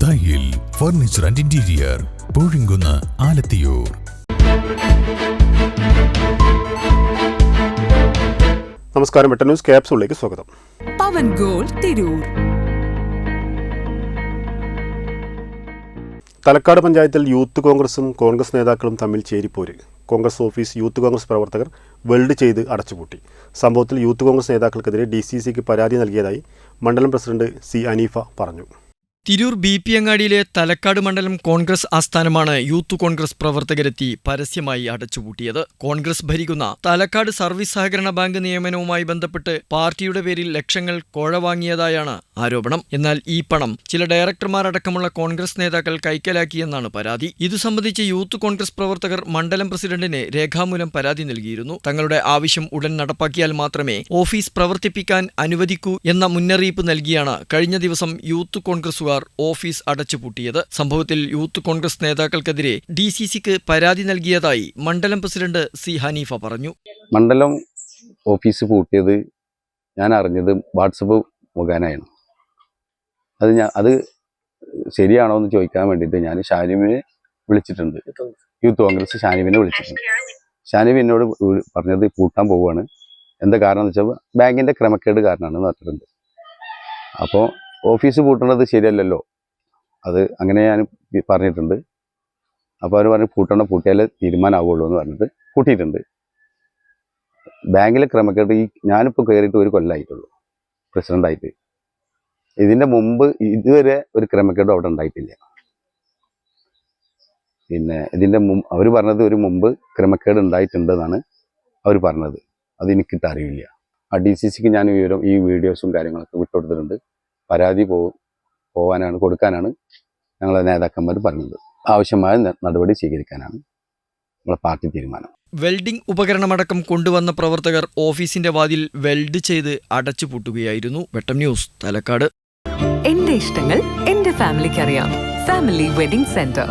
ദായിൽ furniture and interior, Poozhinkunnu, Alathiyur. നമസ്കാരം. വെട്ട news ക്യാപ്സൂളിലേക്ക് സ്വാഗതം. പവൻ ഗോൾഡ് തിരൂർ. തലക്കാട് പഞ്ചായത്തിൽ യൂത്ത് കോൺഗ്രസും കോൺഗ്രസ് നേതാക്കളും തമ്മിൽ ചേരിപ്പോര്. കോൺഗ്രസ് ഓഫീസ് യൂത്ത് കോൺഗ്രസ് പ്രവർത്തകർ വെൽഡ് ചെയ്ത് അടച്ചുപൂട്ടി. സംഭവത്തിൽ യൂത്ത് കോൺഗ്രസ് നേതാക്കൾക്കെതിരെ DCCക്ക് പരാതി നൽകിയതായി മണ്ഡലം പ്രസിഡന്റ് C. അനീഫ പറഞ്ഞു. തിരൂർ BP അങ്ങാടിയിലെ തലക്കാട് മണ്ഡലം കോൺഗ്രസ് ആസ്ഥാനമാണ് യൂത്ത് കോൺഗ്രസ് പ്രവർത്തകരെത്തി പരസ്യമായി അടച്ചുപൂട്ടിയത്. കോൺഗ്രസ് ഭരിക്കുന്ന തലക്കാട് സർവീസ് സഹകരണ ബാങ്ക് നിയമനവുമായി ബന്ധപ്പെട്ട് പാർട്ടിയുടെ പേരിൽ ലക്ഷങ്ങൾ കോഴ വാങ്ങിയതായാണ് ആരോപണം. എന്നാൽ ഈ പണം ചില ഡയറക്ടർമാരടക്കമുള്ള കോൺഗ്രസ് നേതാക്കൾ കൈക്കലാക്കിയെന്നാണ് പരാതി. ഇതു സംബന്ധിച്ച് യൂത്ത് കോൺഗ്രസ് പ്രവർത്തകർ മണ്ഡലം പ്രസിഡന്റിന് രേഖാമൂലം പരാതി നൽകിയിരുന്നു. തങ്ങളുടെ ആവശ്യം ഉടൻ നടപ്പാക്കിയാൽ മാത്രമേ ഓഫീസ് പ്രവർത്തിപ്പിക്കാൻ അനുവദിക്കൂ എന്ന മുന്നറിയിപ്പ് നൽകിയാണ് കഴിഞ്ഞ ദിവസം യൂത്ത് കോൺഗ്രസുകാർ ഓഫീസ് അടച്ചുപൂട്ടിയത്. സംഭവത്തിൽ യൂത്ത് കോൺഗ്രസ് നേതാക്കൾക്കെതിരെ DCCക്ക് പരാതി നൽകിയതായി മണ്ഡലം പ്രസിഡന്റ് C. ഹനീഫ പറഞ്ഞു. മണ്ഡലം ഓഫീസ് പൂട്ടിയത് ഞാൻ അറിഞ്ഞത് വാട്സപ്പ് മുഖേനയാണ്. അത് ശരിയാണോ എന്ന് ചോദിക്കാൻ വേണ്ടിയിട്ട് ഞാൻ ഷാനിബിനെ വിളിച്ചിട്ടുണ്ട്. യൂത്ത് കോൺഗ്രസ് ഷാനിബിനെ വിളിച്ചിട്ടുണ്ട്. ഷാനിബ് എന്നോട് പറഞ്ഞത് പൂട്ടാൻ പോവുകയാണ്. എന്താ കാരണം എന്ന് വെച്ചാൽ ബാങ്കിൻ്റെ ക്രമക്കേട് കാരണമാണെന്ന് പറഞ്ഞിട്ടുണ്ട്. അപ്പോൾ ഓഫീസ് പൂട്ടുന്നത് ശരിയല്ലല്ലോ, അത് അങ്ങനെ ഞാൻ പറഞ്ഞിട്ടുണ്ട്. അപ്പോൾ അവർ പറഞ്ഞ് പൂട്ടിയാലേ തീരുമാനമാവുള്ളൂ എന്ന് പറഞ്ഞിട്ട് പൂട്ടിയിട്ടുണ്ട്. ബാങ്കിലെ ക്രമക്കേട് ഞാനിപ്പോൾ കയറിയിട്ട് 1 കൊല്ലമായിട്ടുള്ളൂ പ്രസിഡൻ്റായിട്ട്. ഇതിൻ്റെ മുമ്പ് ഇതുവരെ ഒരു ക്രമക്കേടും അവിടെ ഉണ്ടായിട്ടില്ല. പിന്നെ ഇതിൻ്റെ അവർ പറഞ്ഞത് ഒരു മുമ്പ് ക്രമക്കേട് ഉണ്ടായിട്ടുണ്ടെന്നാണ് അവർ പറഞ്ഞത്. അതെനിക്കിട്ട് അറിയില്ല. ആ DCCക്ക് ഞാൻ ഈ വീഡിയോസും കാര്യങ്ങളൊക്കെ വിട്ടുകൊടുത്തിട്ടുണ്ട്. പരാതി കൊടുക്കാനാണ് ഞങ്ങളെ നേതാക്കന്മാർ പറഞ്ഞത്. ആവശ്യമായ നടപടി സ്വീകരിക്കാനാണ് നമ്മളെ പാർട്ടി തീരുമാനം. വെൽഡിംഗ് ഉപകരണമടക്കം കൊണ്ടുവന്ന പ്രവർത്തകർ ഓഫീസിന്റെ വാതിൽ വെൽഡ് ചെയ്ത് അടച്ചുപൂട്ടുകയായിരുന്നു. വെട്ടം ന്യൂസ്, തലക്കാട്. എന്റെ ഇഷ്ടങ്ങൾ എന്റെ ഫാമിലിക്ക് അറിയാം. Family wedding centre.